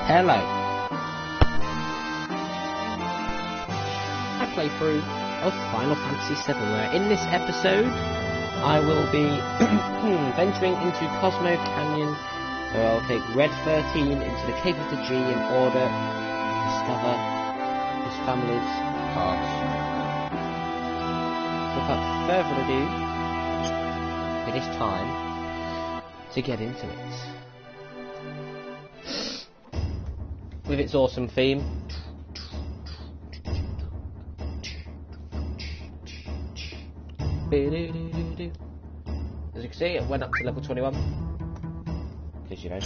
Hello. I play through of Final Fantasy VII, where in this episode I will be venturing into Cosmo Canyon, where I'll take Red XIII into the Cave of the G in order to discover his family's past. So without further ado, it is time to get into it. With its awesome theme. As you can see, it went up to level 21. Because, you know.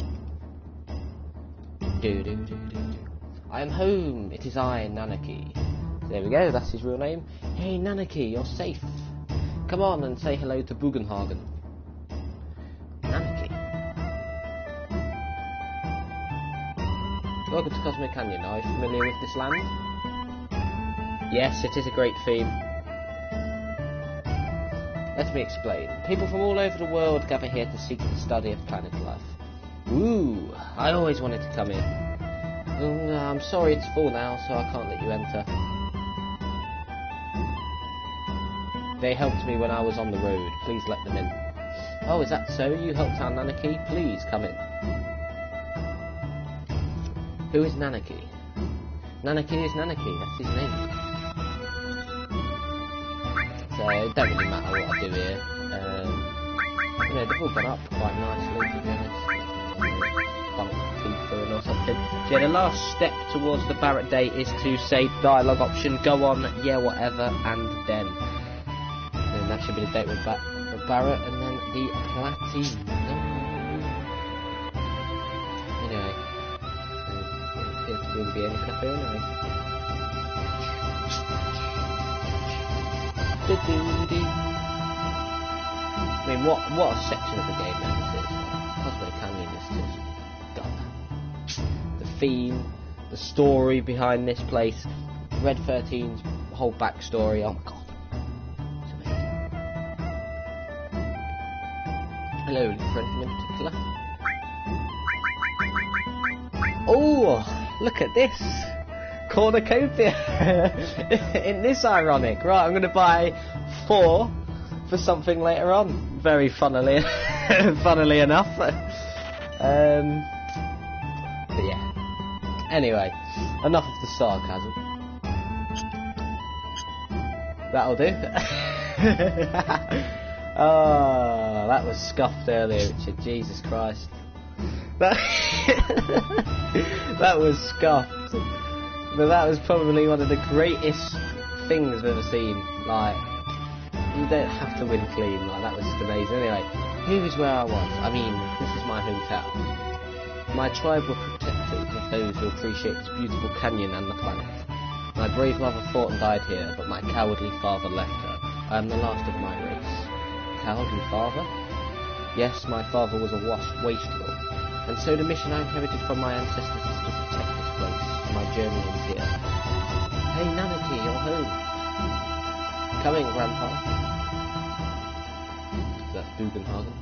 I am home. It is I, Nanaki. There we go, that's his real name. Hey, Nanaki, you're safe. Come on and say hello to Bugenhagen. Nanaki. Welcome to Cosmo Canyon. Are you familiar with this land? Yes, it is a great theme. Let me explain. People from all over the world gather here to seek the study of planet life. Ooh, I always wanted to come here. I'm sorry it's full now, so I can't let you enter. They helped me when I was on the road. Please let them in. Oh, is that so? You helped our Nanaki? Please come in. Who is Nanaki? Nanaki is Nanaki, that's his name. So it don't really matter what I do here. You know, they've all gone up quite nicely, to be honest. Bump feet through or something. So yeah, the last step towards the Barrett Day is to say dialogue option, go on, yeah, whatever, and then. And that should be the date with Barrett, and then the Platinum. Anyway. Will be any cafe anyway. I mean, what a section of the game now this is. Cosmo Canyon is just God. The theme, the story behind this place, Red XIII's whole backstory. Oh my God, it's amazing. Hello, friend in particular. Oh. Look at this! Cornucopia! Isn't this ironic? Right, I'm going to buy 4 for something later on. Very funnily enough. But yeah. Anyway, enough of the sarcasm. That'll do. Oh, that was scuffed earlier, Richard. Jesus Christ. That was scuffed, but that was probably one of the greatest things I've ever seen. Like, you don't have to win clean, like, that was just amazing. Anyway, here is where I was. I mean, this is my hometown. My tribe were protectors of those who appreciate this beautiful canyon and the planet. My brave mother fought and died here, but my cowardly father left her. I am the last of my race. Cowardly father? Yes, my father was a wastrel. And so the mission I inherited from my ancestors is to protect this place. My journey ends here. Hey Nanaki, you're home. Coming, Grandpa. That's Bugenhagen.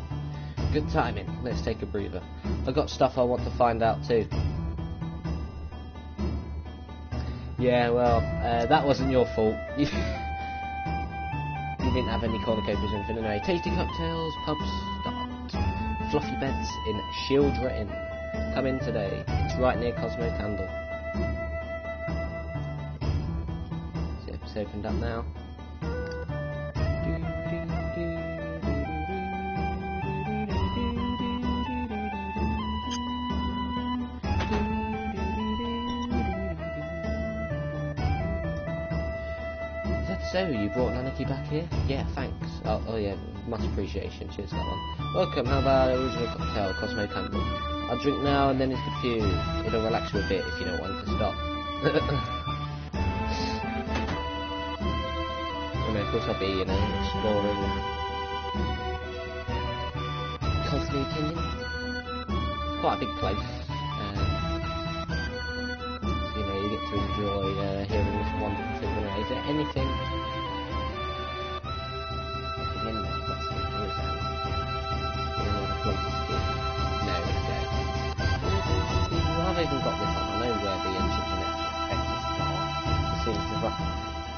Good timing. Let's take a breather. I've got stuff I want to find out too. Yeah, well, that wasn't your fault. You didn't have any cornucopias or anything anyway. Tasty cocktails, pubs, fluffy beds in Shieldra Inn. Come in today. It's right near Cosmo Candle. See if it's opened up now. Is that so? You brought Nanaki back here? Yeah, thanks. Oh yeah, much appreciation. Cheers for that one. Welcome, how about an original cocktail, Cosmo Candle? I'll drink now and then it's good for you. It'll relax you a bit if you don't want to stop. And of course I'll be, you know, exploring Cosmo Canyon. It's quite a big place. So, you know, you get to enjoy hearing this wonderful thing. Is there anything? I've even got this of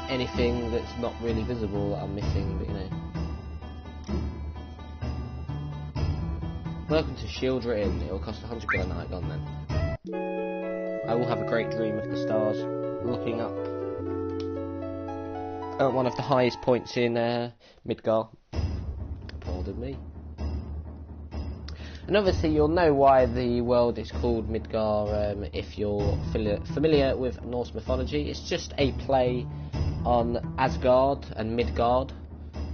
anything that's not really visible that I'm missing, but you know. Welcome to Red XIIi. It will cost 100 gold a night. Gone then. I will have a great dream of the stars, looking up at one of the highest points in Midgar. Pardon me. And obviously you'll know why the world is called Midgar if you're familiar with Norse mythology. It's just a play on Asgard and Midgard,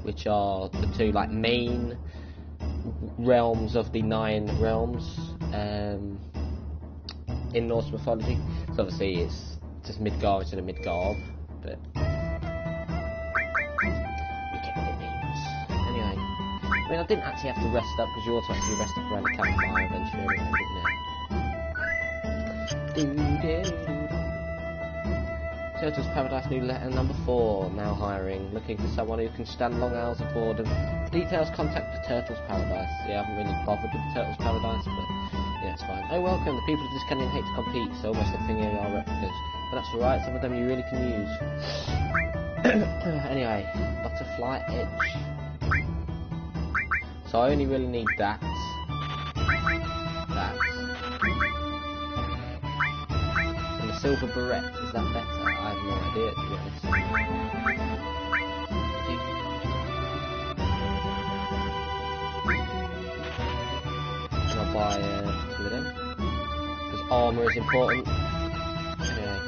which are the two like main realms of the 9 realms in Norse mythology. So obviously it's just Midgar instead of Midgard, but you get what it means. Anyway, I mean, I didn't actually have to rest up, because you also have to rest up around the campfire eventually, anyway, Turtles Paradise newsletter number 4, now hiring, looking for someone who can stand long hours of boredom. For details, contact the Turtles Paradise. Yeah, I haven't really bothered with the Turtles Paradise, but yeah, it's fine. Oh, welcome. The people of this canyon hate to compete, so almost everything here are replicas. But that's alright, some of them you really can use. Anyway, butterfly edge. So I only really need that. That. And the silver beret, is that better? I have no idea, to be honest. And I'll buy 2 of them. Because armour is important. Anyway.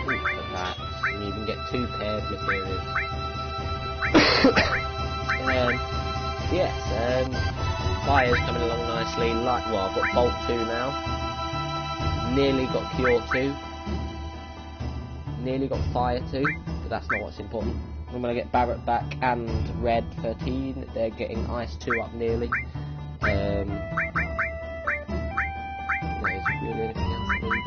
Look at that. And you can get 2 pairs of materials. Yes, fire's coming along nicely. Like, well, I've got Bolt 2 now. Nearly got Cure 2. Nearly got Fire 2, but that's not what's important. I'm going to get Barrett back and Red 13. They're getting Ice 2 up nearly. There's really anything else I need.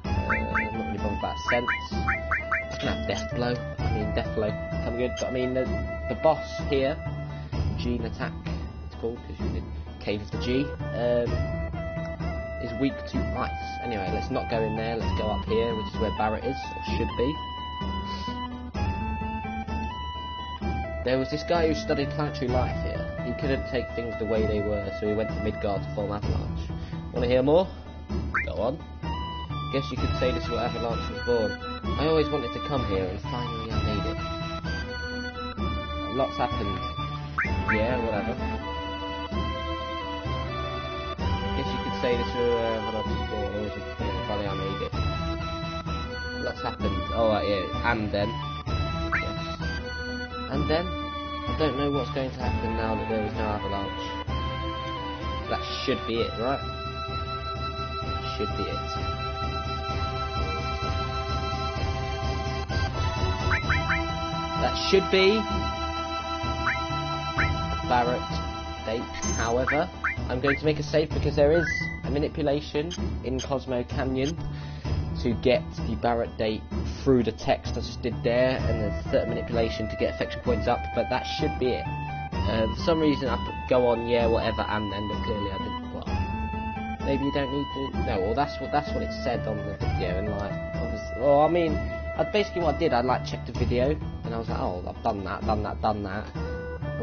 I'm not really bothered about Sense. I can have Death Blow. Death Blow come good, but I mean the boss here, Gene Attack, it's called, because you're in the Cave of the G, is weak to ice. Anyway, let's not go in there, let's go up here, which is where Barrett is, or should be. There was this guy who studied planetary life here. He couldn't take things the way they were, so he went to Midgard to form Avalanche. Want to hear more? Go on. Guess you could say this is where Avalanche was born. I always wanted to come here, and finally I made it. Lots happened. Yeah, whatever. Guess you could say this is where Avalanche was born. I always wanted to come here, and finally I made it. Lots happened. Oh, right, yeah. And then. Yes. And then? I don't know what's going to happen now that there is no Avalanche. That should be it, right? Should be it. That should be Barrett date. However, I'm going to make a save because there is a manipulation in Cosmo Canyon to get the Barrett date through the text I just did there, and the third manipulation to get affection points up, but that should be it. For some reason I go on yeah whatever and then, but clearly I didn't. Well, maybe you don't need to. No, well that's what it said on the video, and like obviously, well I mean. Basically what I did, I like checked the video, and I was like, oh, I've done that. I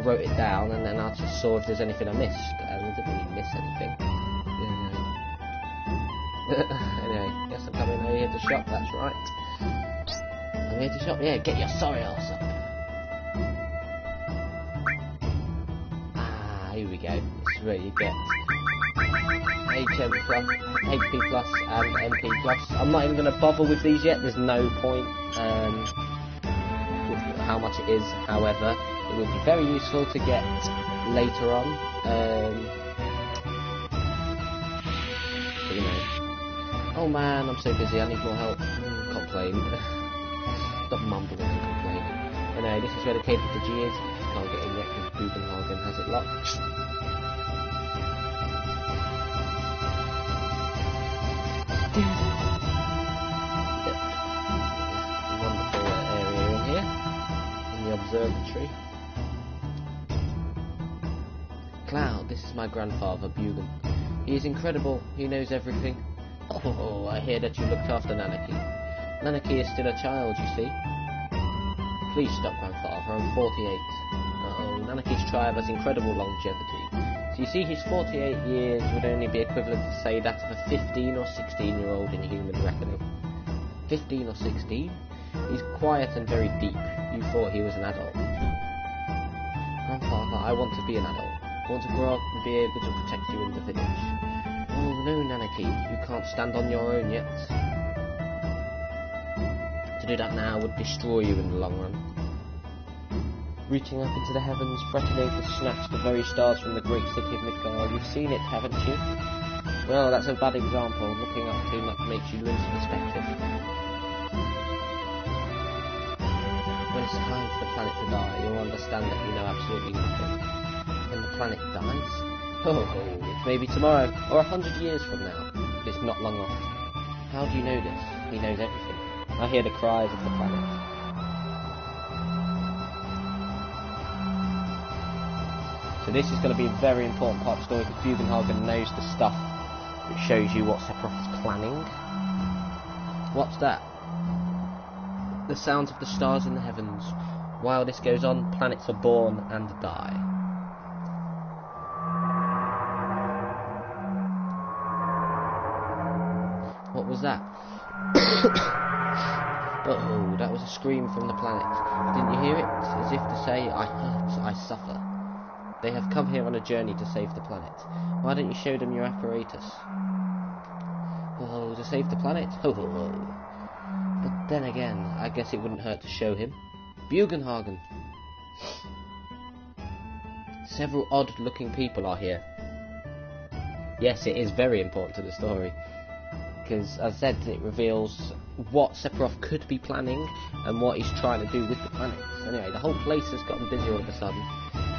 wrote it down, and then I just saw if there's anything I missed, and I didn't really miss anything. Anyway, guess I'm coming over here to shop, that's right. I'm here to shop, yeah, get your sorry arse up. Ah, here we go. This is where you get HM plus, HP plus and MP plus. I'm not even going to bother with these yet, there's no point with how much it is. However, it will be very useful to get later on. So, you know. Oh man, I'm so busy, I need more help. Complain. Stop mumbling and complaining. Anyway, this is where the Cave of the G is. Can't get in yet because Bubenhagen has it locked. Wonderful area in here, in the observatory. Cloud, this is my grandfather, Bugan. He is incredible. He knows everything. Oh, I hear that you looked after Nanaki. Nanaki is still a child, you see. Please stop, Grandfather. I'm 48. Oh, Nanaki's tribe has incredible longevity. So you see, his 48 years would only be equivalent to, say, that of a 15 or 16-year-old in human reckoning. 15 or 16? He's quiet and very deep. You thought he was an adult. Grandfather, I want to be an adult. I want to grow up and be able to protect you in the village. Oh no, Nanaki, you can't stand on your own yet. To do that now would destroy you in the long run. Reaching up into the heavens, threatening to snatch the very stars from the great city of Midgard. You've seen it, haven't you? Well, that's a bad example. Looking up too much makes you lose perspective. When it's time for the planet to die, you'll understand that you know absolutely nothing. When the planet dies? Oh, it may be tomorrow, or 100 years from now. But it's not long off. How do you know this? He knows everything. I hear the cries of the planet. So this is going to be a very important part of the story, because Bugenhagen knows the stuff that shows you what Sephiroth is planning. What's that? The sounds of the stars in the heavens. While this goes on, planets are born and die. What was that? Oh, that was a scream from the planet. Didn't you hear it? As if to say, I hurt, I suffer. They have come here on a journey to save the planet. Why don't you show them your apparatus? Oh, to save the planet? Ho ho ho. But then again, I guess it wouldn't hurt to show him. Bugenhagen! Several odd-looking people are here. Yes, it is very important to the story. Because, as I said, it reveals what Sephiroth could be planning and what he's trying to do with the planets. Anyway, the whole place has gotten busy all of a sudden.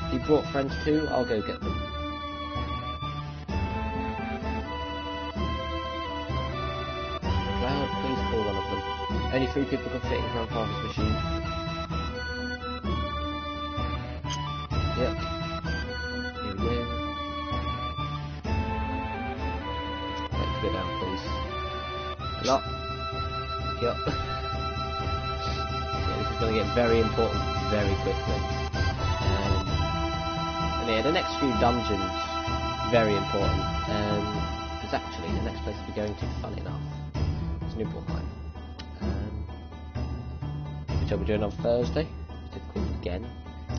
If you brought friends too, I'll go get them. Cloud, please call one of them. Only 3 people can fit in Grandfather's machine. Yep. Here we go. Let's go down, please. Lot. Yep. Yeah, this is going to get very important very quickly. And yeah, the next few dungeons, very important. Because actually, the next place we're going to, fun enough, is Nibelheim. Which I'll be doing on Thursday. Difficult again.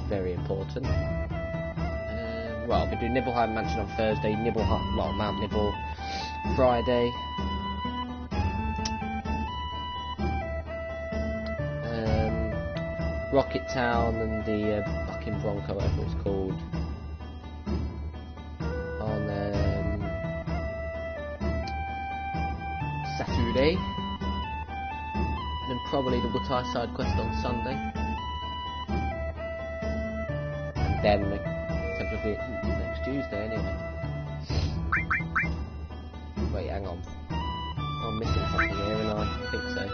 Very important. Well, I'll be doing Nibelheim Mansion on Thursday, Mount Nibel Friday. Rocket Town and the fucking Bronco, whatever it's called, on Saturday, and then probably the Wutai side quest on Sunday, and then technically next Tuesday anyway. Wait, hang on, I'm missing something here, and I think so.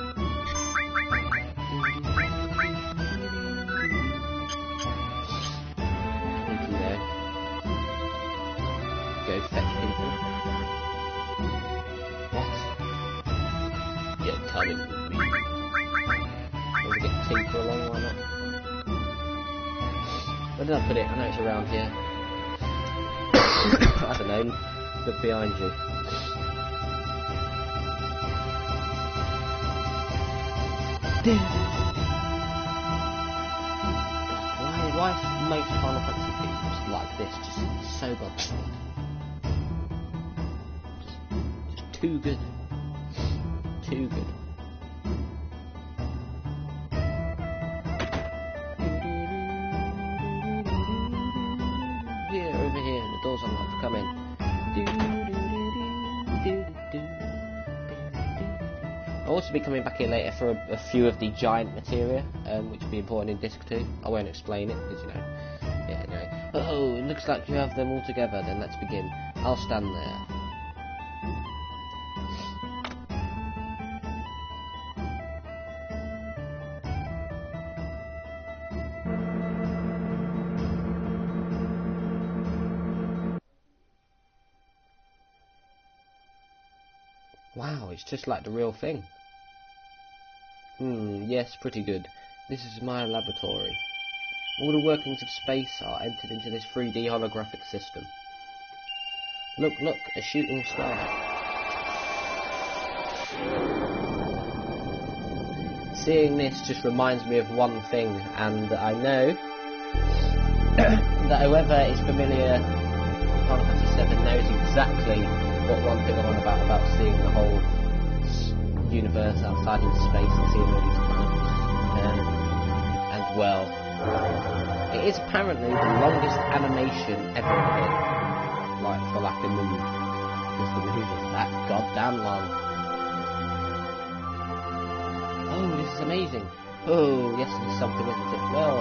Go fetch people. What? You're coming with me. Want to get Tinker along, why not? Where did I put it? I know it's around here. I don't know. Look behind you. Why make Final Fantasy games like this just so goddamn just too good. Too good. Here, over here, the door's unlocked, come in. I'll also be coming back here later for a few of the giant materia, which will be important in Disc 2. I won't explain it, because, you know, yeah, anyway. Oh, it looks like you have them all together, then let's begin. I'll stand there. Wow, it's just like the real thing. Yes, pretty good. This is my laboratory. All the workings of space are entered into this 3D holographic system. Look, a shooting star. Seeing this just reminds me of one thing, and I know that whoever is familiar with Final Fantasy VII knows exactly what one thing I'm on about seeing the whole universe outside in space and seeing all these planets. And well, it is apparently the longest animation ever made, like for like a move, because the move is that goddamn long. Oh, this is amazing. Oh, yes, this is something, isn't it? Well,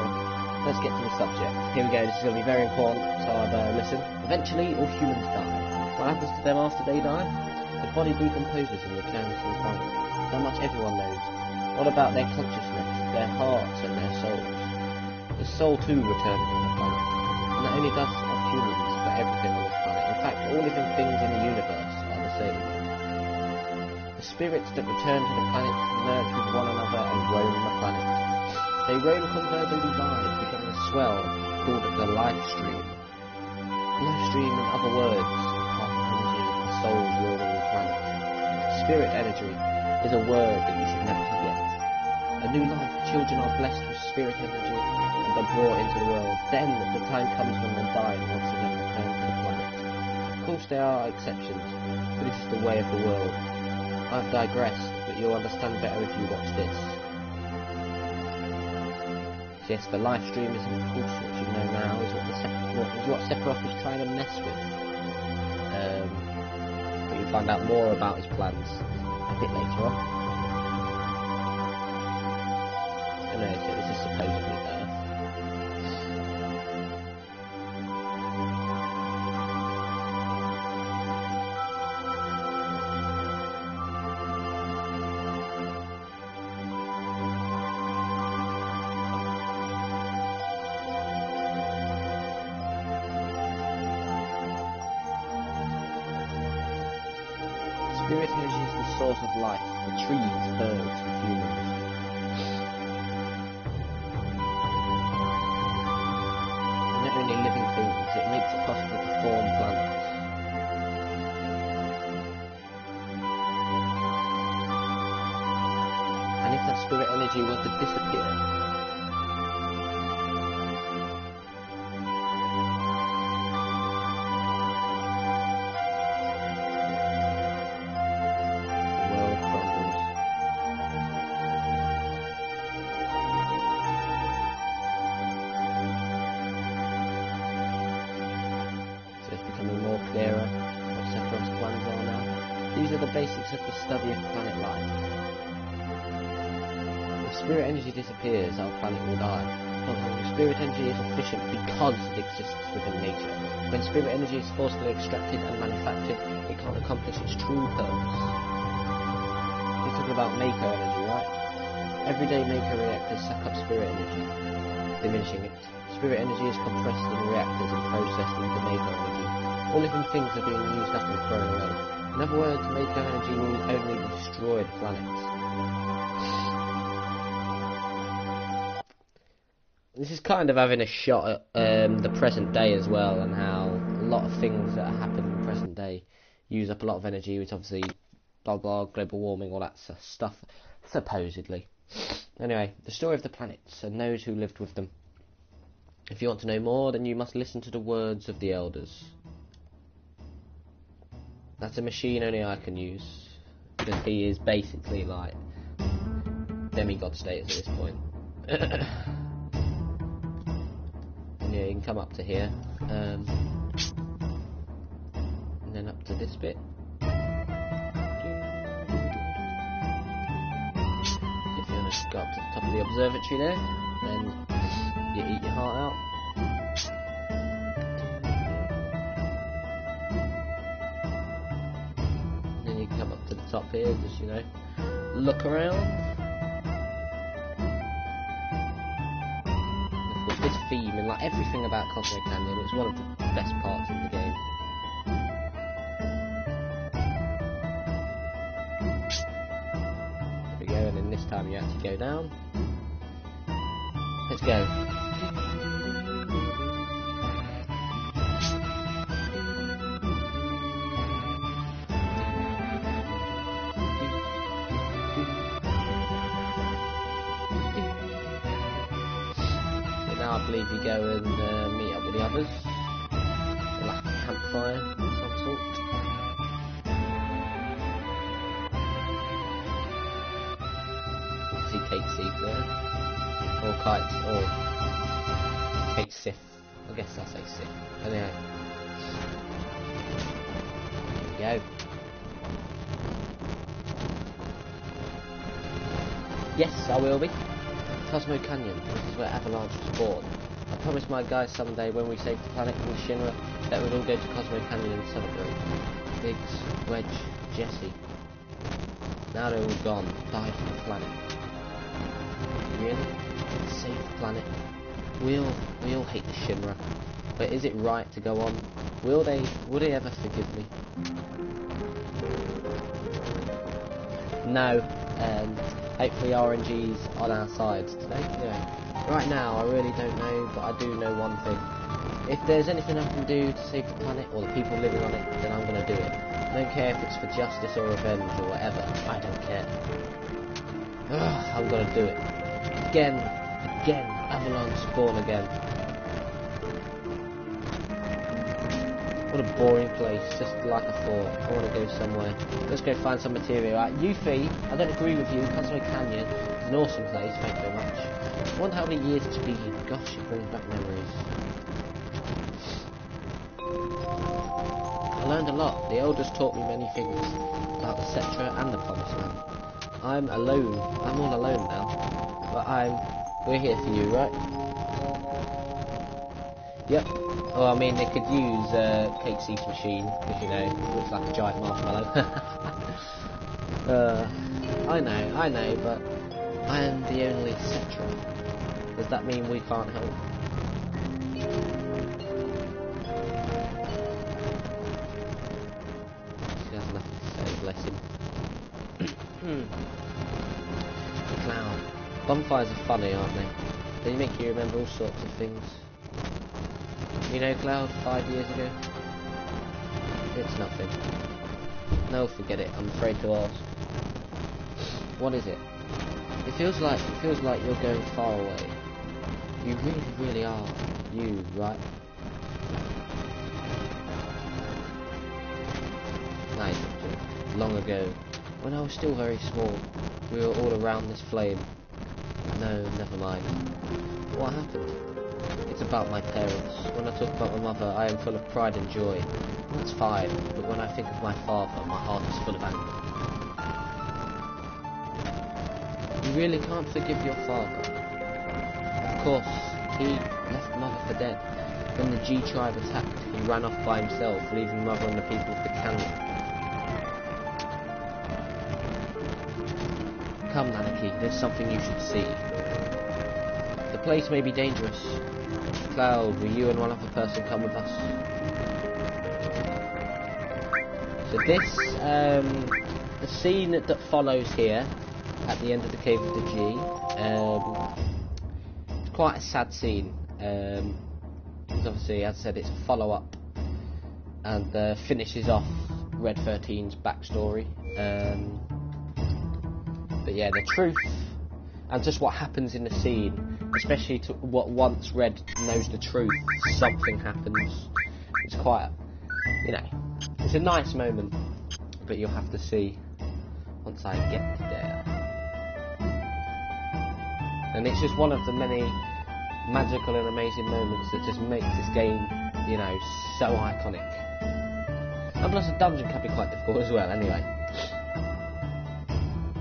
let's get to the subject. Here we go, this is going to be very important, so listen. Eventually, all humans die. What happens to them after they die? The body decomposes and returns to the planet. That much everyone knows. What about their consciousness, their hearts and their souls? The soul too returns to the planet. And not only does of humans, but everything on this planet. In fact, all living things in the universe are the same. The spirits that return to the planet merge with one another and roam the planet. They roam convergently by, becoming a swell called the life stream. Life stream, in other words, part of energy of the souls roaming the planet. Spirit energy is a word that you should never forget. A new life, children are blessed with spirit energy and are brought into the world. Then the time comes when they die and once again return to the planet. Of course there are exceptions, but this is the way of the world. I've digressed, but you'll understand better if you watch this. Yes, the life stream is of course what you know now is what Sephiroth was trying to mess with. But you'll find out more about his plans a bit later on. And then this is supposedly Earth. Spirit energy is the source of life, the trees, birds, and humans. And not only living things, it makes it possible to form planets. And if that spirit energy were to disappear, clearer what Sephiroth's plans are now. These are the basics of the study of planet life. If spirit energy disappears, our planet will die. Spirit energy is efficient because it exists within nature. When spirit energy is forcibly extracted and manufactured, it can't accomplish its true purpose. We're talking about Mako energy, right? Everyday Mako reactors suck up spirit energy, diminishing it. Spirit energy is compressed in reactors and processed into Mako energy. All living things are being used up and thrown away. In other words, Mako energy will only destroy the planets. This is kind of having a shot at the present day as well, and how a lot of things that happen in the present day use up a lot of energy, which obviously, blah blah, global warming, all that stuff, supposedly. Anyway, the story of the planets and those who lived with them. If you want to know more, then you must listen to the words of the elders. That's a machine only I can use, because he is basically like demigod status at this point. And yeah, you can come up to here, and then up to this bit. If you want to go up to the top of the observatory there, then you eat your heart out. Come up to the top here, just, you know, look around. Look at this theme and like everything about Cosmo Canyon. It's one of the best parts of the game. turning. This time you actually go down. Let's go. Now I believe you go and meet up with the others. Like a campfire of some sort. See Kate Sith there. Or Kite, or Kate Sith. I guess I'll say Sith. Anyway. There you go. Yes, I will be. Cosmo Canyon, this is where Avalanche was born. I promised my guys someday when we saved the planet from the Shinra that we'd all go to Cosmo Canyon and celebrate. Biggs, Wedge, Jesse. Now they're all gone, died for the planet. Really? Save the planet? We all hate the Shinra. But is it right to go on? Will they ever forgive me? No, hopefully RNG's on our side today. Anyway, right now I really don't know, but I do know one thing. If there's anything I can do to save the planet or the people living on it, then I'm going to do it. I don't care if it's for justice or revenge or whatever. I don't care. Ugh, I'm going to do it. Again, Avalanche spawn again. What a boring place, just like I thought. I want to go somewhere. Let's go find some material. Right, Yuffie, I don't agree with you. Cosmo Canyon is an awesome place, thank you very much. I wonder how many years it's been. Gosh, it brings back memories. I learned a lot. The elders taught me many things about the Cetra and the Promised Land. I'm alone. I'm all alone now. But we're here for you, right? Yep. Oh, I mean, they could use Kate Sith's machine, because, you know, it looks like a giant marshmallow. I know, but I am the only Cetra. Does that mean we can't help? He has nothing to say, bless him. The cloud. Bonfires are funny, aren't they? They make you remember all sorts of things. You know Cloud, 5 years ago? It's nothing. No, forget it, I'm afraid to ask. What is it? It feels like you're going far away. You really are. You, right? Nice. Long ago, when I was still very small, we were all around this flame. No, never mind. What happened? It's about my parents. When I talk about my mother, I am full of pride and joy. That's fine, but when I think of my father, my heart is full of anger. You really can't forgive your father. Of course, he left Mother for dead. When the G tribe attacked, he ran off by himself, leaving Mother and the people of the canyon. Come, Nanaki, there's something you should see. The place may be dangerous. Cloud, will you and one other person come with us? So this, the scene that follows here, at the end of the Cave of the G, it's quite a sad scene. Because obviously, as I said, it's a follow-up, and finishes off Red XIII's backstory. But yeah, the truth, and just what happens in the scene, especially to what once Red knows the truth, something happens. It's quite, you know, it's a nice moment, but you'll have to see once I get there. And it's just one of the many magical and amazing moments that just makes this game, you know, so iconic. And plus the dungeon can be quite difficult as well, anyway.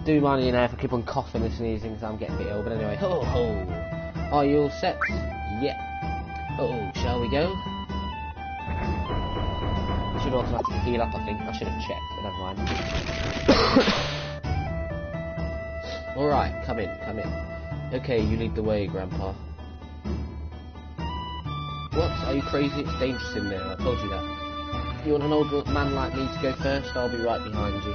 Do mind, you know, if I keep on coughing and sneezing because I'm getting a bit ill, but anyway. Ho ho! Are you all set? Yeah. Oh, shall we go? I should automatically heal up, I think. I should have checked, but never mind. Alright, come in. Okay, you lead the way, Grandpa. What? Are you crazy? It's dangerous in there, I told you that. You want an old man like me to go first? I'll be right behind you.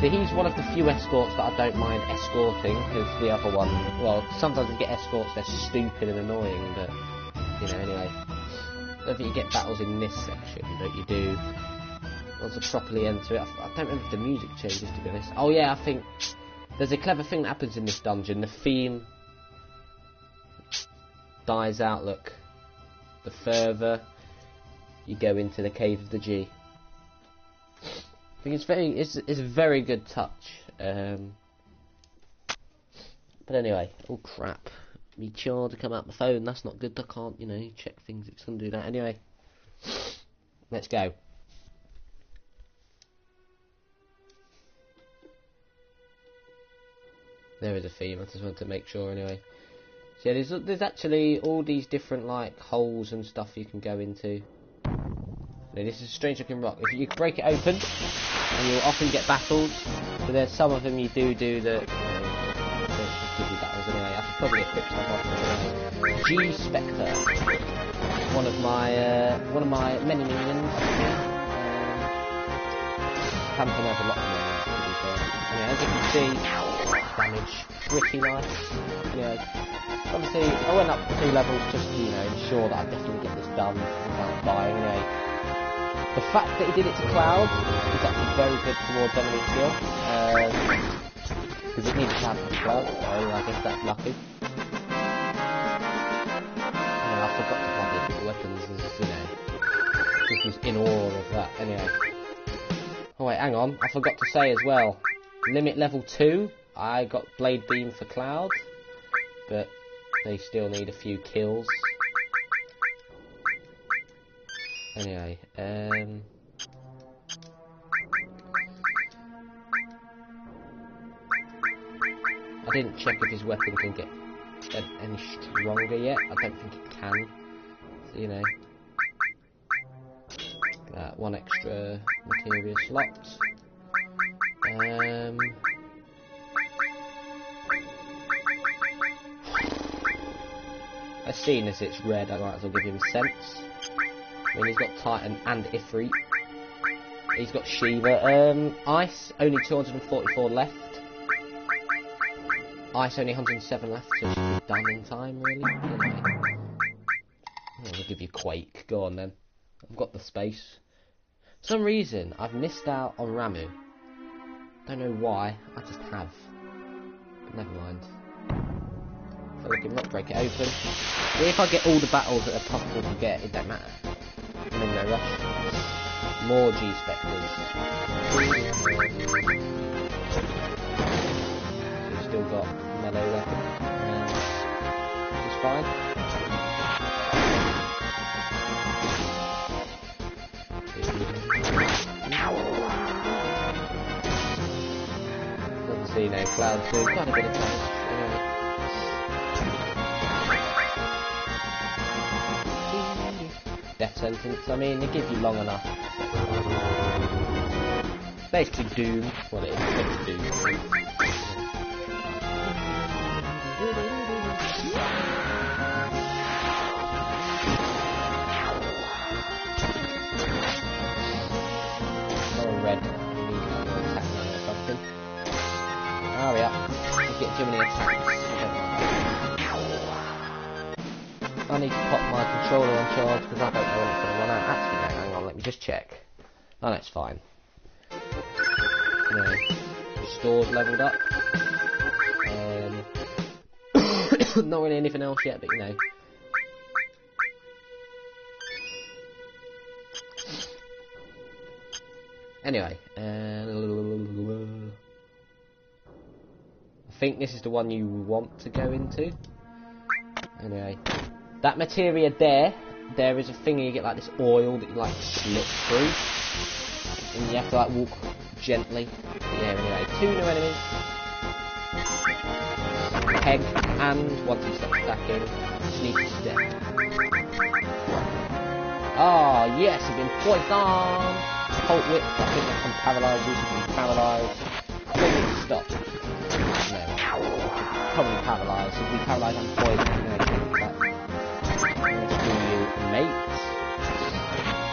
So he's one of the few escorts that I don't mind escorting, because the other one, well, sometimes you get escorts, they're stupid and annoying, but, you know, anyway. I don't think you get battles in this section, but you do. Once I properly enter it, I don't remember if the music changes, to be honest. Oh yeah, I think there's a clever thing that happens in this dungeon. The theme dies out, look. The further you go into the Cave of the G. I think it's a very good touch. But anyway, oh crap. Me charge to come out my phone, that's not good. I can't, you know, check things, it's gonna do that. Anyway. Let's go. There is a theme, I just wanted to make sure anyway. So yeah, there's actually all these different like holes and stuff you can go into. Now, this is a strange looking rock. If you break it open, and you'll often get battles. So there's some of them you do that don't just give you battles anyway. I could probably equip stuff off anyway. G Spectre, one of my many minions. Phantom has a lot of minions to be fair. Anyway, as you can see, damage pretty nice. Anyway, obviously I went up 2 levels just to, you know, ensure that I definitely get this done without dying. Anyway, the fact that he did it to Cloud is actually very good towards enemy skill, because it needs to happen to Cloud, so I guess that's lucky. Anyway, I forgot to plug in the weapons, as you know, just was in awe of that. Anyway, oh wait, hang on, I forgot to say as well, limit level 2, I got Blade Beam for Cloud, but they still need a few kills. Anyway, I didn't check if his weapon can get any stronger yet. I don't think it can. So, you know, one extra materia slot. As seen as it's red, I might as well give him sense. I mean, he's got Titan and Ifrit. He's got Shiva. Ice, only 244 left. Ice, only 107 left, so it should be done in time, really. Anyway. I'll give you Quake. Go on, then. I've got the space. For some reason, I've missed out on Ramu. Don't know why, I just have. But never mind. So we can not break it open. If I get all the battles that are possible to get, it don't matter. I'm in no rush. More G Spectres. We've still got melee weapon, which is fine. Obviously, you know, Cloud's doing quite a bit of damage. Death sentence, I mean, they give you long enough. Basically Doom, what it is, it's Doom. Oh, red, you need another attack now or something. Hurry up, you get too many attacks. I need to pop my controller on charge because I don't know when it's going to run out. Actually, no, hang on, let me just check. Oh, that's fine. No, the store's levelled up. Not really anything else yet, but you know. Anyway, I think this is the one you want to go into. Anyway. That materia there is a thing you get like this oil that you like slip through, and you have to like walk gently. But yeah, anyway, 2 new enemies. Peg, and once you start attacking, sneaky step. Ah, yes, you've been poisoned. Colt whip, I think that can paralyse you, so you can be paralysed. Maybe stop. No, probably paralysed. If we paralyse and poison, you know, mates.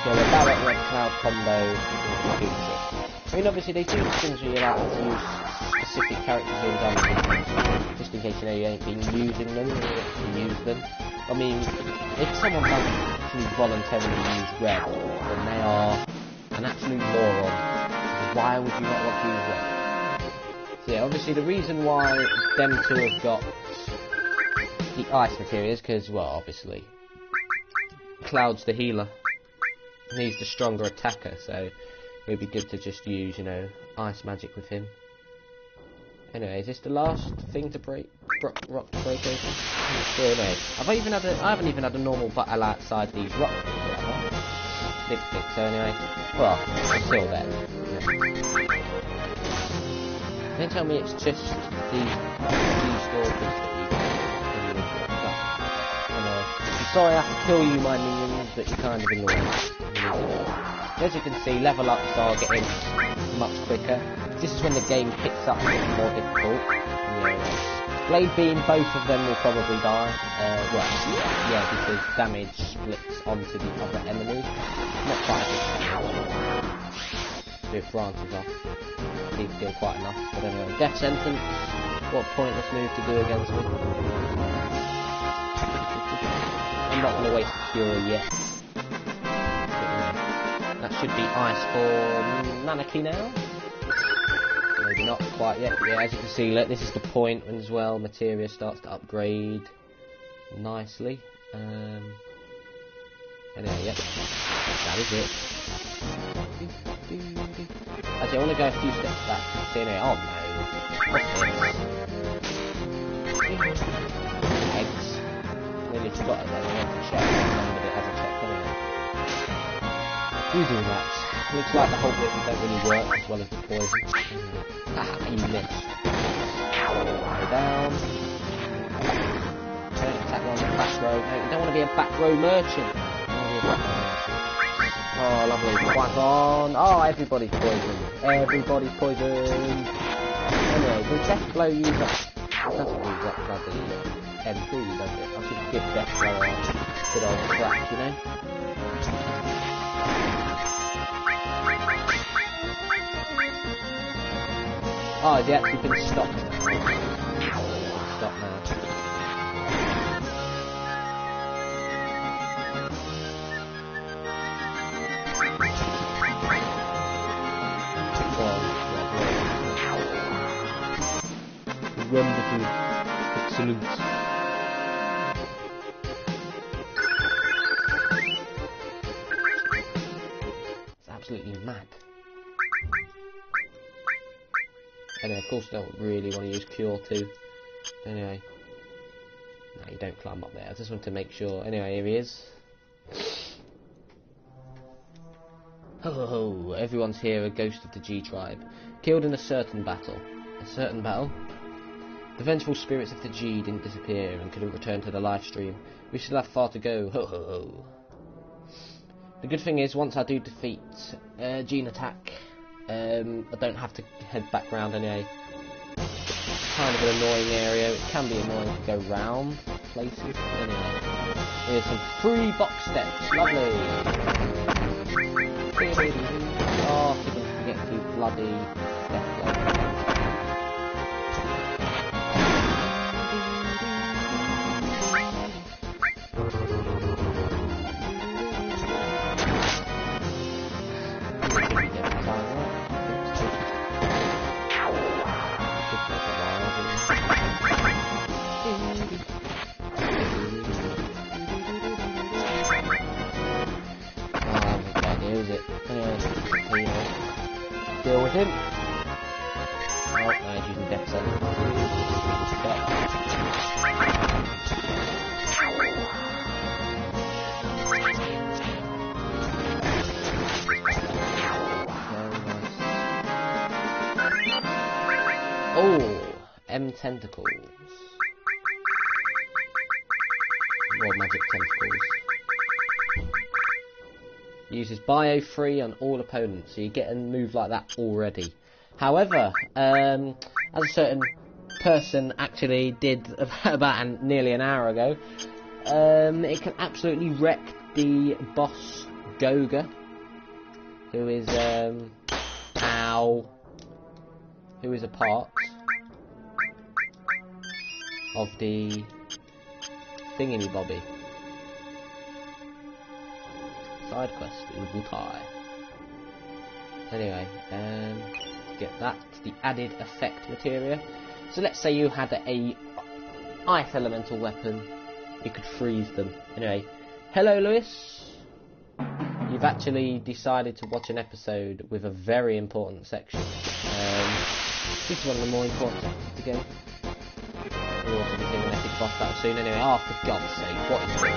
So the Barret Red Cloud combo in the future. I mean, obviously they do things where you're allowed to use specific characters in dungeons, just in case you know you ain't been using them, or you use them. I mean, if someone doesn't actually voluntarily use Red, then they are an absolute moron. Why would you not want to use Red? So yeah, obviously the reason why them two have got the ice material is because, well, obviously, Cloud's the healer, and he's the stronger attacker, so it would be good to just use, you know, ice magic with him. Anyway, is this the last thing to break? Rock to break open? So anyway, I haven't even had a normal battle outside these rock things yet, have I? Lipstick, so anyway, well, until then. Don't tell me it's just these stalkers that you get. I'm sorry I have to kill you, my minions, but you're kind of annoying. As you can see, level ups are getting much quicker. This is when the game picks up a bit more difficult. Blade Beam, both of them will probably die. Well, yeah, because damage splits onto the other enemy. Not quite as much. If branches off, he'd kill quite enough. But anyway, Death Sentence. What pointless move to do against me. I'm not going to waste Cure yet. That should be ice for Nanaki now. Maybe not quite yet, but yeah, as you can see, look, this is the point when as well materia starts to upgrade nicely. Anyway, yep, that is it. Actually, I want to go a few steps back. See, anyway, oh no, what's this? Eggs. Nearly forgot it then, I went to check, but it hasn't checked anyway. You do that. Looks like the whole bit don't really work as well as the poison. Haha, you missed. Go down. Don't attack on the back row. No, you don't want to be a back row merchant. Oh, lovely. Quack on. Oh, everybody's poisoned. Everybody's poisoned. Anyway, does Death Blow use up? It doesn't use up bloody MP, does it? I should give Death Blow a good old crack, you know? Oh, has he actually been stopped now? Stop now. Wonderful. Excellent. It's absolutely mad. Anyway, of course, don't really want to use Cure too. Anyway, no, you don't climb up there. I just want to make sure. Anyway, here he is. Ho ho ho! Everyone's here. A ghost of the G tribe, killed in a certain battle. A certain battle. The vengeful spirits of the G didn't disappear and couldn't return to the live stream. We still have far to go. Ho ho ho! The good thing is, once I do defeat Gene Attack, I don't have to head back round anyway. Kind of an annoying area. It can be annoying to go round places. Anyway, here's some free box steps. Lovely. Oh, didn't forget to bloody Death Blow. Deal with him. Oh, now he's using Death Sentence. Oh, M tentacles. More magic tentacles. Uses bio free on all opponents, so you get a move like that already. However, as a certain person actually did about nearly an hour ago, it can absolutely wreck the boss Goga, who is Ow. Who is a part of the thingy-bobby. Side quest in Butai. Anyway, to get that, the added effect materia. So let's say you had a ice elemental weapon, you could freeze them. Anyway, hello Lewis. You've actually decided to watch an episode with a very important section. This is one of the more important sections to go. We'll also be seeing an epic boss battle soon. Anyway, oh for God's sake, what is this?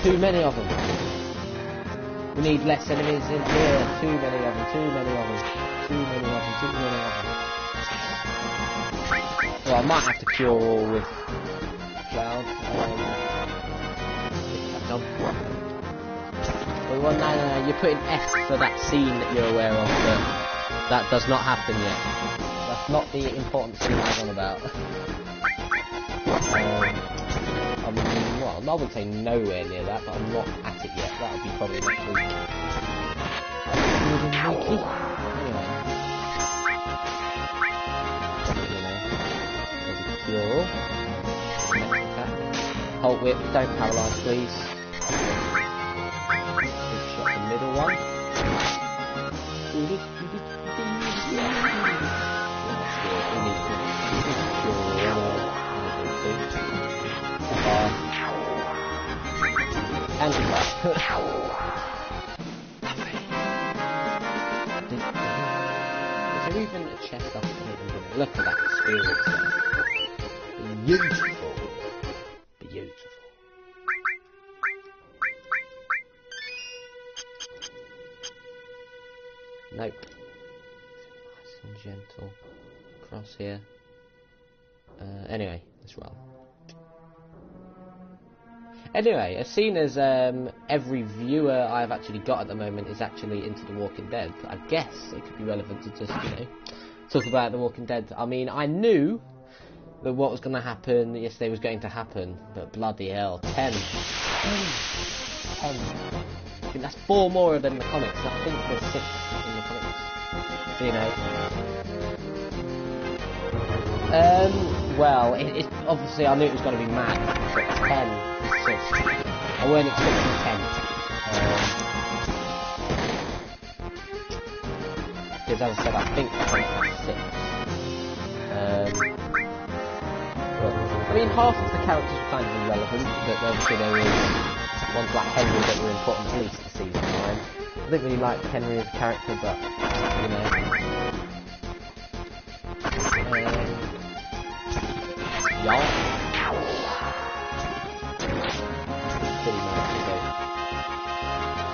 Too many of them. We need less enemies in here. Too many of them, too many of them. Too many of them, too many of them. Well, I might have to cure all with Cloud. Well, no, you're putting F for that scene that you're aware of, but that does not happen yet. That's not the important scene I'm on about. I mean, well, I wouldn't say nowhere near that, but I'm not at it yet. That would be probably next week. Anyway. Hold whip, don't paralyse, please. Shot the middle one. Anti-fire. Is there even a chest up there? Look at that experience. Beautiful. Beautiful. Nope. Nice and gentle. Across here. Anyway, let's roll. Anyway, as seen as every viewer I've actually got at the moment is actually into The Walking Dead, I guess it could be relevant to just, you know, talk about The Walking Dead. I mean, I knew that what was going to happen yesterday was going to happen, but bloody hell, 10. 10. I think that's 4 more than the comics. I think there's 6 in the comics. So, you know. Well, it's obviously I knew it was going to be mad, but 10 is just, I weren't expecting 10. Because as I said, I think the comics have 6. I mean, half of the characters were kind of irrelevant, but obviously there was ones like Henry that were important at least to season 9. I didn't really like Henry as a character, but, you know. Y'all. Pretty nice, though.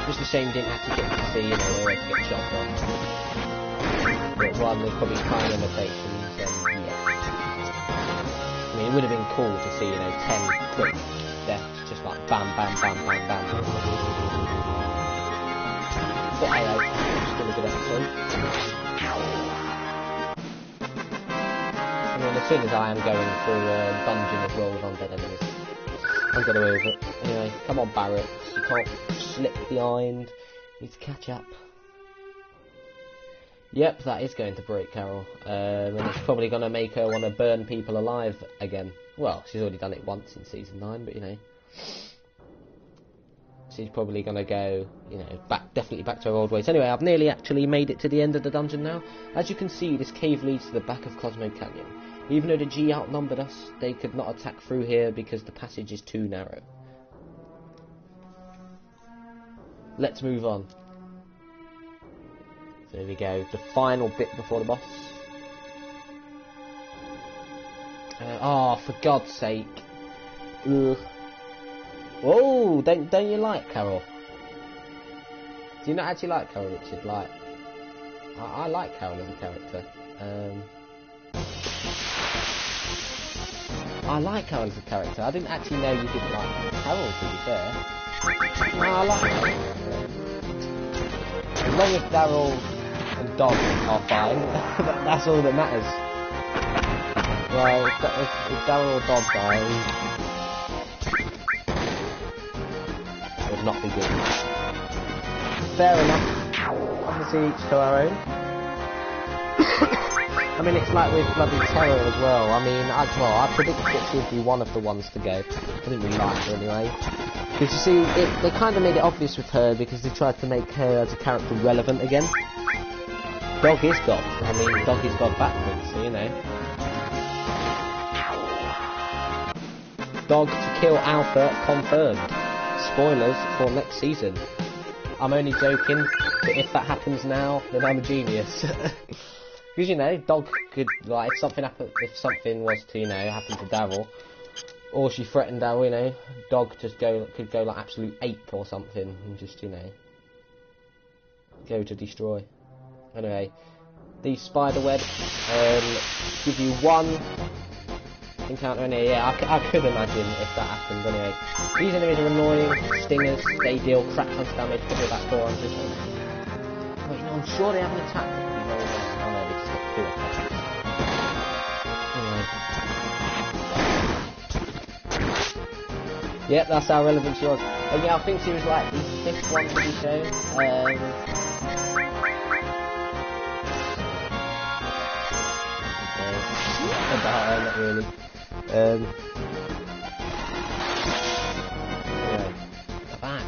Just a shame didn't actually get to see, you know, where to get shot from. But one was probably time limitations, and yeah. I mean, it would have been cool to see, you know, 10 quick deaths, just like bam, bam, bam, bam, bam. But hey, still a good episode. I mean, as soon as I am going through a dungeon as well with undead enemies, I'm going to move it. Anyway, come on, Barrett. You can't slip behind. You need to catch up. Yep, that is going to break Carol, and it's probably going to make her want to burn people alive again. Well, she's already done it once in season 9, but you know, she's probably going to go, you know, definitely back to her old ways. Anyway, I've nearly actually made it to the end of the dungeon now. As you can see, this cave leads to the back of Cosmo Canyon. Even though the G outnumbered us, they could not attack through here because the passage is too narrow. Let's move on. There we go, the final bit before the boss. Oh, for God's sake. Ugh. Whoa, don't you like Carol? Do you not actually like Carol, Richard? Like, I like Carol as a character. I like Carol as a character. I didn't actually know you didn't like Carol, to be fair. No, I like her. As long as Daryl and Dom are fine, that's all that matters. Well, if Daryl or Dom die, that would not be good. Fair enough. I'm obviously each to our own. I mean, it's like with bloody Terror as well. I mean, I predicted that she would be one of the ones to go. I didn't really like her anyway. Because you see, they kind of made it obvious with her because they tried to make her as a character relevant again. Dog is God. I mean, Dog is God backwards, so you know. Dog to kill Alpha confirmed. Spoilers for next season. I'm only joking, but if that happens now, then I'm a genius. Because you know, Dog could, like, if something was to, you know, happen to Daryl, or she threatened Daryl, you know, Dog just could go like absolute ape or something, and just, you know, go to destroy. Anyway, these spider webs give you one encounter in here. Yeah, I could imagine if that happened. Anyway, these enemies are annoying. Stingers, they deal crap tons of damage, probably about 400. Wait, no, I'm sure they have an attack. Anyway. Yep, that's how relevant she was. And yeah, I think she was like the 5th one to be shown. About her, not really. Anyway.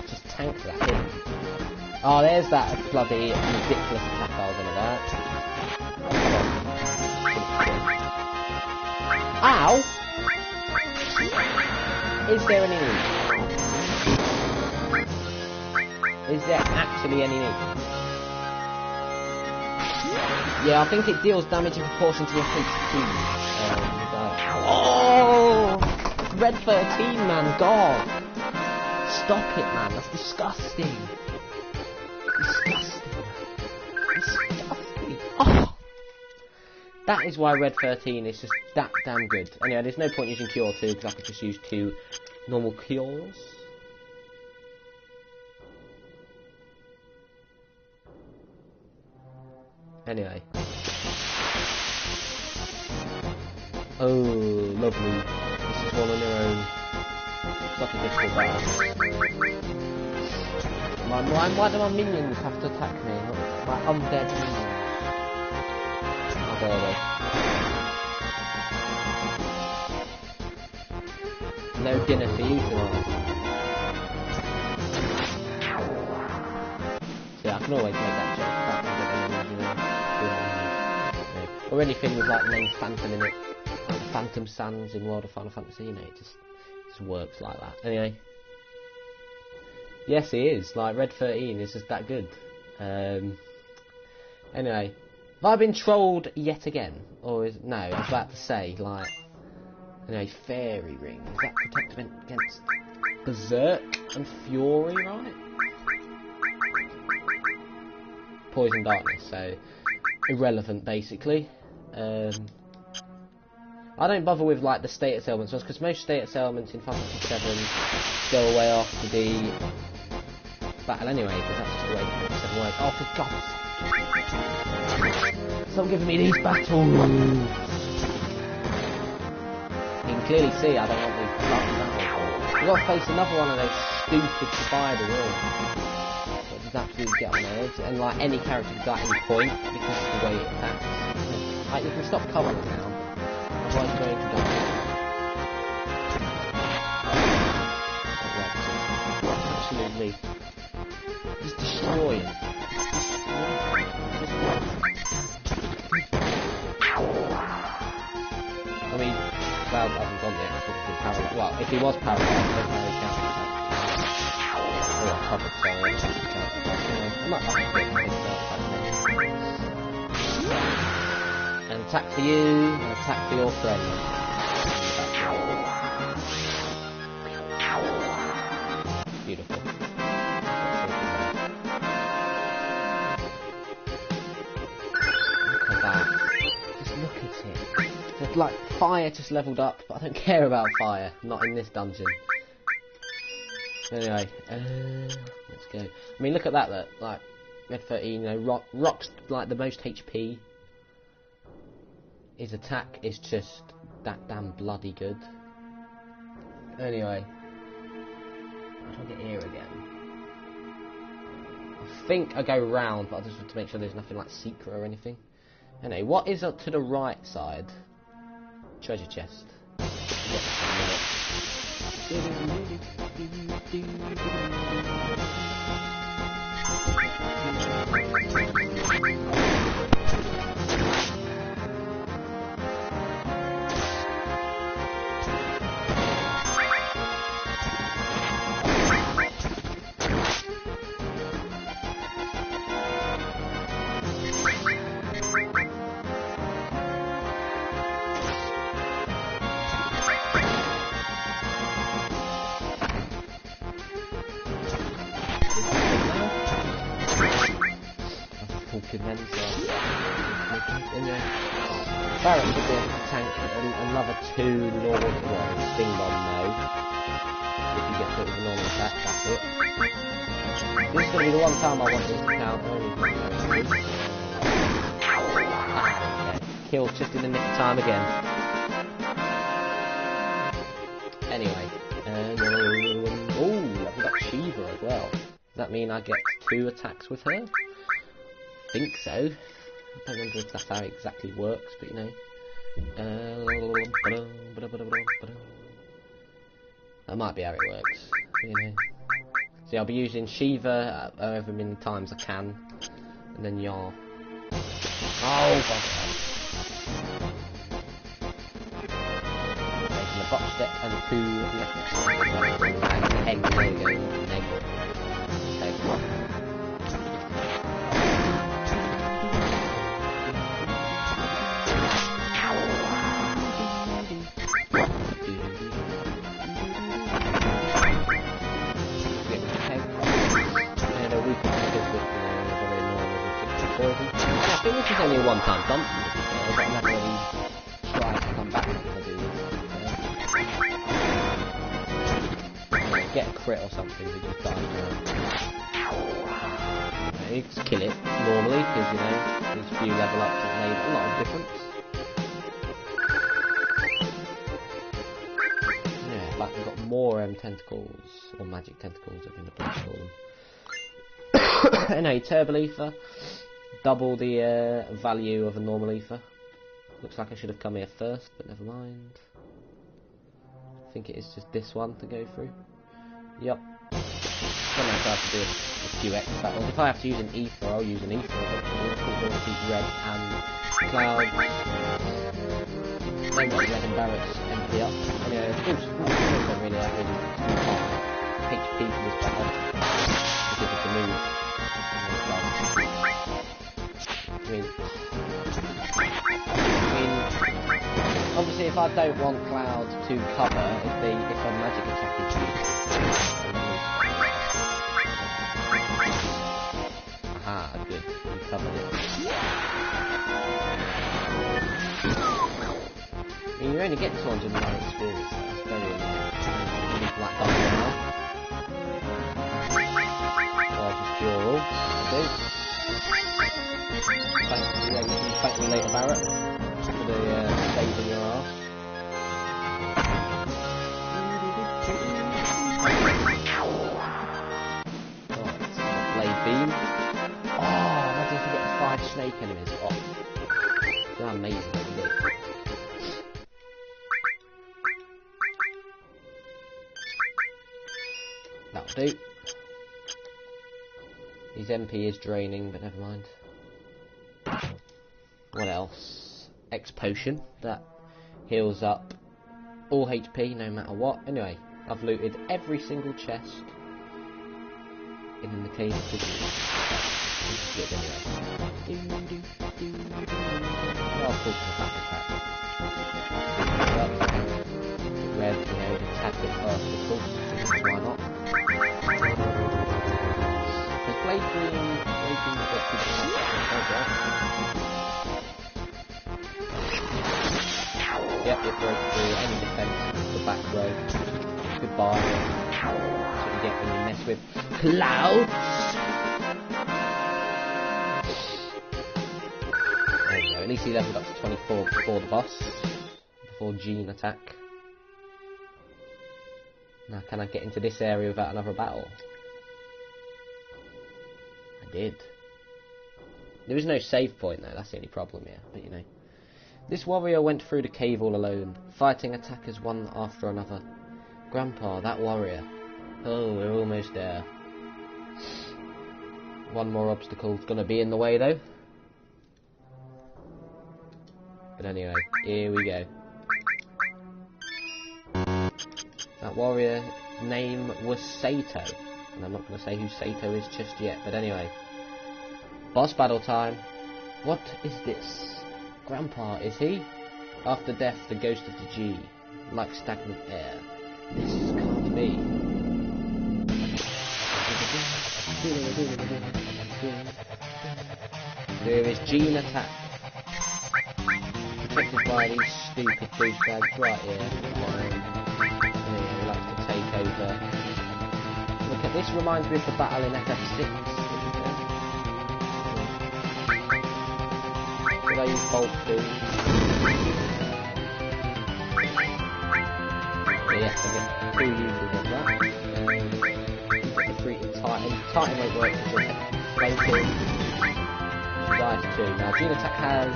Just tank that in. Oh, there's that bloody ridiculous attack I was on about. Ow! Is there any need? Is there actually any need? Yeah, I think it deals damage in proportion to your HP. Oh! Red XIII, man, God! Stop it, man, that's disgusting. Disgusting. Oh! That is why Red XIII is just that damn good. Anyway, there's no point using Cure 2 because I could just use 2 normal Cures. Anyway. Oh, lovely. This is one on your own. Such a difficult battle. Why do my minions have to attack me? My undead minions. Oh, there they go. No dinner for you tonight. So yeah, I can always make that joke. Or anything with like the name Phantom in it. Like the Phantom Sands in World of Final Fantasy, you know, it just works like that. Anyway. Yes, he is. Like, Red XIII is just that good. Anyway. Have I been trolled yet again? Or is... No, I was about to say, like... Anyway, Fairy Ring. Is that protective against Berserk and Fury, right? Poison Darkness, so... irrelevant, basically. I don't bother with, like, the status elements, because most status elements in Final Fantasy 7 go away after the battle anyway, because that's just the way 7 works. Oh, for God's sake. Stop giving me these battles! You can clearly see I don't want these fucking battles. We've got to face another one of those stupid spiders, that just absolutely get on my nerves, and like any character can die at any point because of the way it attacks. Like, you can stop covering now, otherwise you're going to die. Absolutely. Just destroy it. I mean, Cloud hasn't gone yet, so he's parallel. Well, if he was parallel, I don't know how he counts that. Oh, I covered, sorry, I don't know how he counts. I might have to break my An attack for you, an attack for your friend. Beautiful. Look at that. Just look at it. It's like fire just leveled up, but I don't care about fire. Not in this dungeon. Anyway, let's go. I mean, look at that. Like Red XIII, you know, rocks like the most HP. His attack is just that damn bloody good. Anyway, how do I get here again? I think I go round, but I just want to make sure there's nothing like secret or anything. Anyway, what is up to the right side? Treasure chest. Barrett should be able to tank another 2 normal, well, Sting Bomb no. If you get hit with a normal attack, that's it. This is going to be the one time I want this to counter. Okay. Killed just in the nick of time again. Anyway. Oh, I've got Shiva as well. Does that mean I get 2 attacks with her? I think so. I don't wonder if that's how it exactly works, but you know. That might be how it works, you know. See, I'll be using Shiva however many times I can, and then Yar. Oh, bugger. Making the botch step and 2 egg, there you go, egg. I think this is only a one-time dump, but I'm not really trying to come back if I do this. Get a crit or something, we just die now. You just kill it normally, because you know, these few level ups have made a lot of difference. Yeah, but we've got more tentacles, or magic tentacles, I think the place call them. Anyway, Turbo Ether. Double the value of a normal ether. Looks like I should have come here first, but never mind. I think it is just this one to go through. Yep. I don't know if I have to do a few extra battles. If I have to use an ether, I'll use an ether. Eventually, I'll use Red and Cloud. Then got 11 Barrett's MP up. Anyway, of course, don't really have really too high HP for this battle because of the move. I mean, obviously, if I don't want Cloud to cover, if a magic attack is used. Aha, good. You covered it. I mean, you only get 209 experience. That's very annoying. You need Black Diamond now. Or just pure ult. Okay. Thank me later, Barrett, for the saving your arse. Blade beam. Oh, imagine if you get 5 snake enemies off. That's amazing, isn't it? That'll do. His MP is draining, but never mind. What else? X potion that heals up all HP no matter what. Anyway, I've looted every single chest in the cave of the good anyway. I'll talk to the back attack. Red, you know, attack it fast of course, why not? The Blade Green got good attack. Yep, it broke through any defense, the back row. Goodbye. That's what you get when you mess with clouds. There you go, at least he leveled up to 24 before the boss, before Gene attack. Now can I get into this area without another battle? did. There is no save point though, that's the only problem here, but you know. This warrior went through the cave all alone, fighting attackers one after another. Grandpa, that warrior. Oh, we're almost there. One more obstacle's gonna be in the way though. But anyway, here we go. That warrior's name was Sato. And I'm not going to say who Sato is just yet, but anyway. Boss battle time. What is this? Grandpa, is he? After death, the ghost of the G. Like stagnant air. This can't be. There is Gene attack. Protected by these stupid douchebags right here. Who likes to take over. Look at this, reminds me of the battle in FF6. Did I use Bolt 2? Yes, I get 2 uses of that. Get the freaking Titan. Titan won't work because you're floating. Dive 2. Now, Gene attack has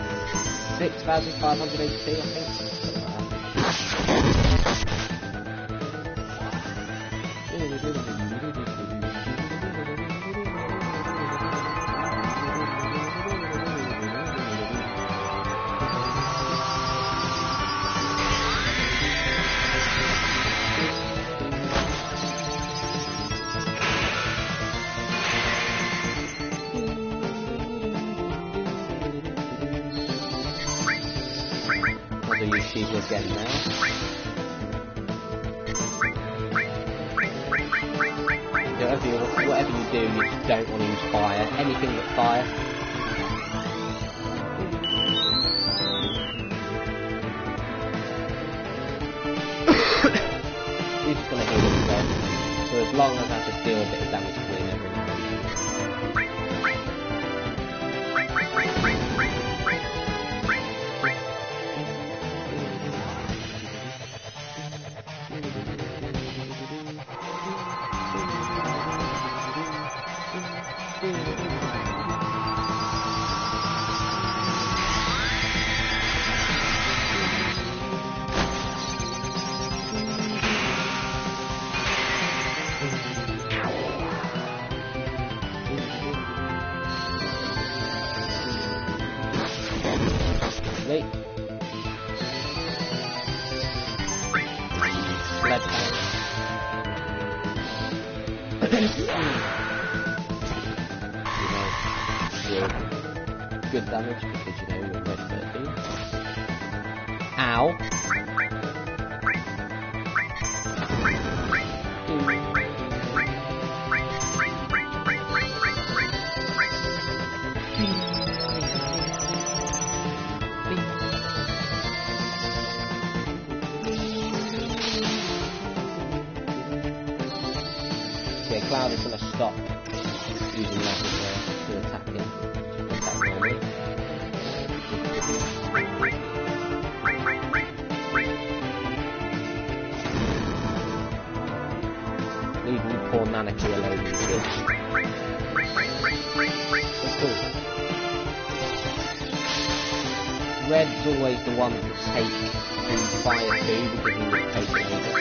6,500 HP, I think. Again now. Whatever you do, you just don't want to use fire. Anything but fire. He's just going to heal himself. So as long as I just deal a bit of damage to him every now and good damage because you know you're Red XIIi. Ow! Okay, Cloud is gonna stop using that to attack him. Leave me poor Manaki alone, you bitch. Cool. Red's always the one to take the fire too, because he would take it over.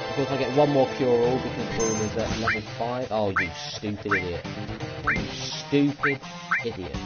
Of course I get one more cure-all because Ball is at level 5. Oh, you stupid idiot. You stupid idiot.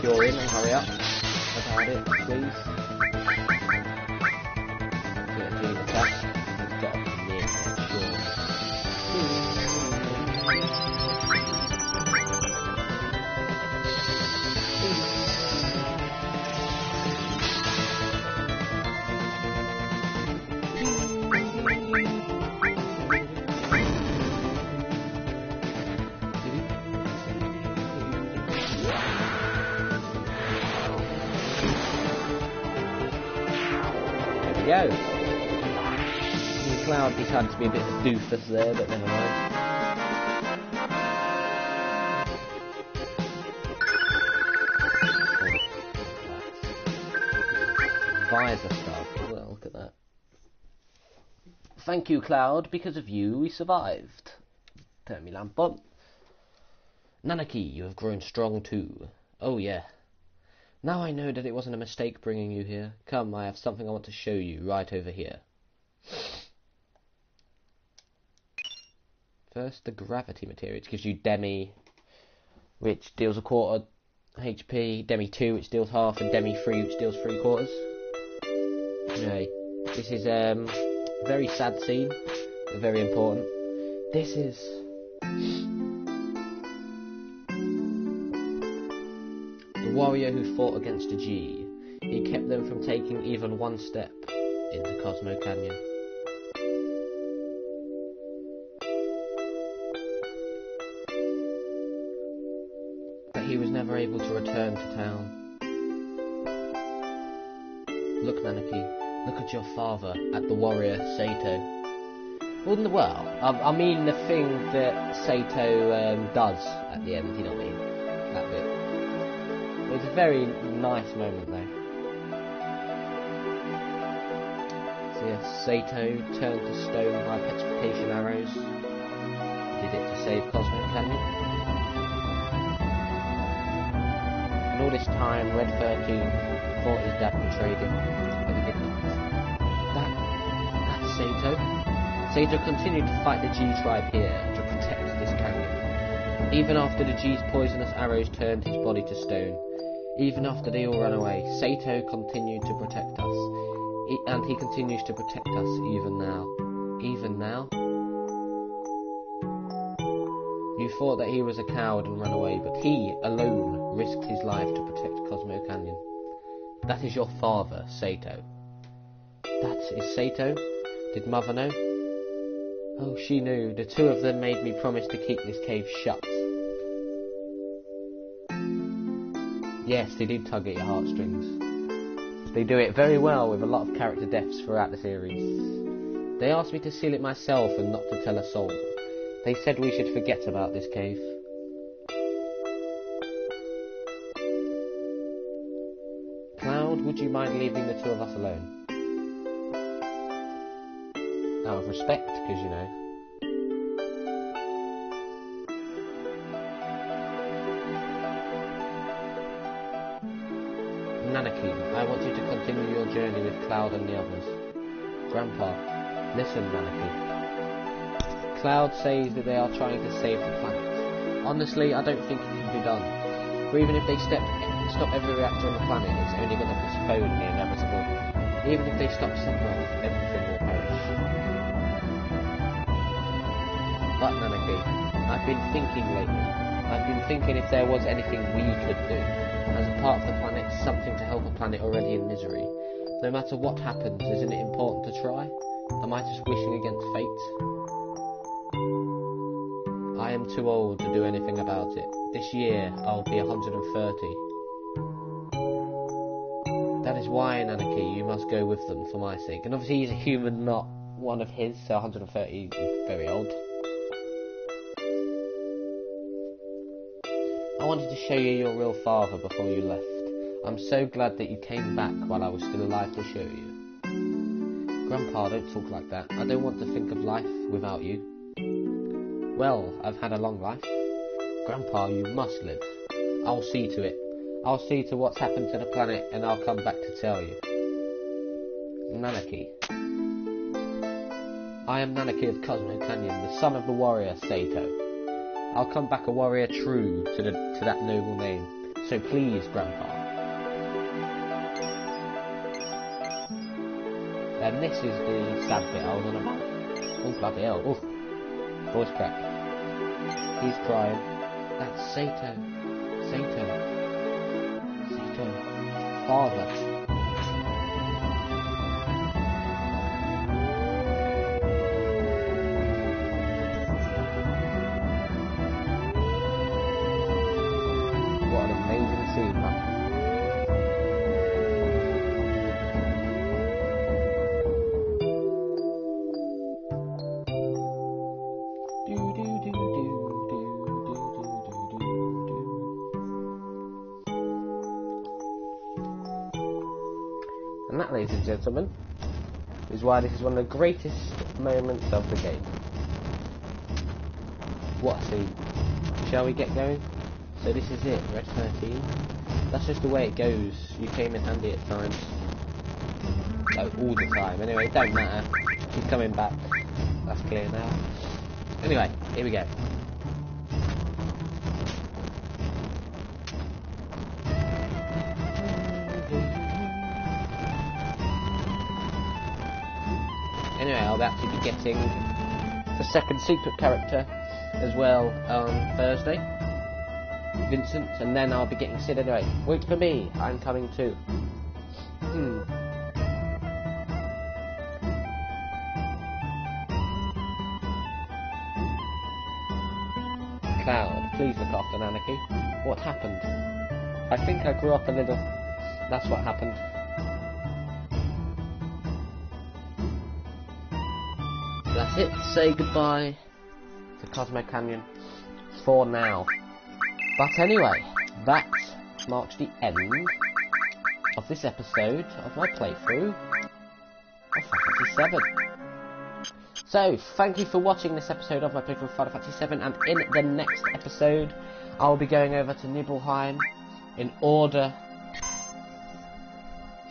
You're in and hurry up about it, please. Get a Gene attack. He's got a near sure. Cloud decided to be a bit of a doofus there, but never mind. Visor stuff. Well, look at that. Thank you, Cloud. Because of you, we survived. Turn me lamp on. Nanaki, you have grown strong too. Oh yeah. Now I know that it wasn't a mistake bringing you here. Come, I have something I want to show you right over here. First, the gravity material. It gives you Demi, which deals a quarter HP, Demi 2, which deals half, and Demi 3, which deals 3/4. Anyway, this is very sad scene, but very important. This is the warrior who fought against a G. He kept them from taking even one step into Cosmo Canyon. But he was never able to return to town. Look, Nanaki. Look at your father, at the warrior Sato. Well, I mean the thing that Sato does at the end, you know what I mean? That bit. It's a very nice moment though. So yeah, Sato turned to stone by petrification arrows. Did it to save Cosmo Canyon. And all this time, Red XIII thought his dad betrayed him, but he did not. That's Sato. Sato continued to fight the G tribe here to protect this canyon. Even after the G's poisonous arrows turned his body to stone, even after they all ran away, Sato continued to protect us. And he continues to protect us even now. Even now? You thought that he was a coward and ran away, but he, alone, risked his life to protect Cosmo Canyon. That is your father, Sato. That is Sato? Did Mother know? Oh, she knew. The two of them made me promise to keep this cave shut. Yes, they did tug at your heartstrings. They do it very well with a lot of character deaths throughout the series. They asked me to seal it myself and not to tell a soul. They said we should forget about this cave. Cloud, would you mind leaving the two of us alone? Out of respect, because you know. Nanaki, I want you to continue your journey with Cloud and the others. Grandpa, listen, Nanaki. Cloud says that they are trying to save the planet. Honestly, I don't think it can be done. For even if they stop every reactor on the planet, it's only going to postpone the inevitable. Even if they stop Sephiroth, everything will perish. But Nanaki, I've been thinking lately. I've been thinking if there was anything we could do. As a part of the planet, something to help a planet already in misery. No matter what happens, isn't it important to try? Am I just wishing against fate? I am too old to do anything about it. This year, I'll be 130. That is why, Nanaki, you must go with them for my sake. And obviously he's a human, not one of his, so 130 is very old. I wanted to show you your real father before you left. I'm so glad that you came back while I was still alive to show you. Grandpa, don't talk like that. I don't want to think of life without you. Well, I've had a long life. Grandpa, you must live. I'll see to it. I'll see to what's happened to the planet and I'll come back to tell you. Nanaki. I am Nanaki of Cosmo Canyon, the son of the warrior Sato. I'll come back a warrior true to that noble name. So please, Grandpa. And this is the sad bit I was on about. Oh, bloody hell. Oof. Voice crack. He's crying. That's Sato. Sato. Sato. Father. ladies and gentlemen, is why this is one of the greatest moments of the game. What a scene. Shall we get going? So this is it, Red XIII. That's just the way it goes. You came in handy at times. No, all the time. Anyway, it don't matter. She's coming back. That's clear now. Anyway, here we go. Anyway, I'll actually be getting the second secret character as well on Thursday, Vincent, and then I'll be getting Sid anyway. Wait for me, I'm coming too. Cloud, please look after Nanaki. What happened? I think I grew up a little. That's what happened. That's it. Say goodbye to Cosmo Canyon for now. But anyway, that marks the end of this episode of my playthrough of Final Fantasy VII. So, thank you for watching this episode of my playthrough of Final Fantasy VII, and in the next episode, I'll be going over to Nibelheim in order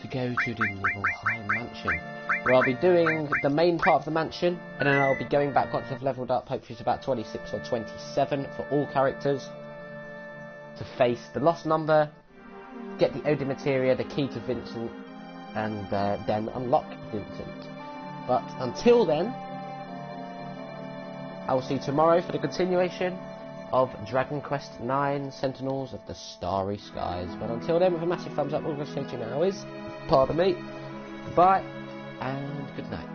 to go to the Nibelheim mansion, where I'll be doing the main part of the mansion, and then I'll be going back once I've leveled up, hopefully it's about 26 or 27 for all characters, to face the Lost Number, get the Odin Materia, the key to Vincent, and then unlock Vincent. But until then, I will see you tomorrow for the continuation of Dragon Quest IX, Sentinels of the Starry Skies. But until then, with a massive thumbs up, all I'm going to say to you now is, pardon me, goodbye, and good night.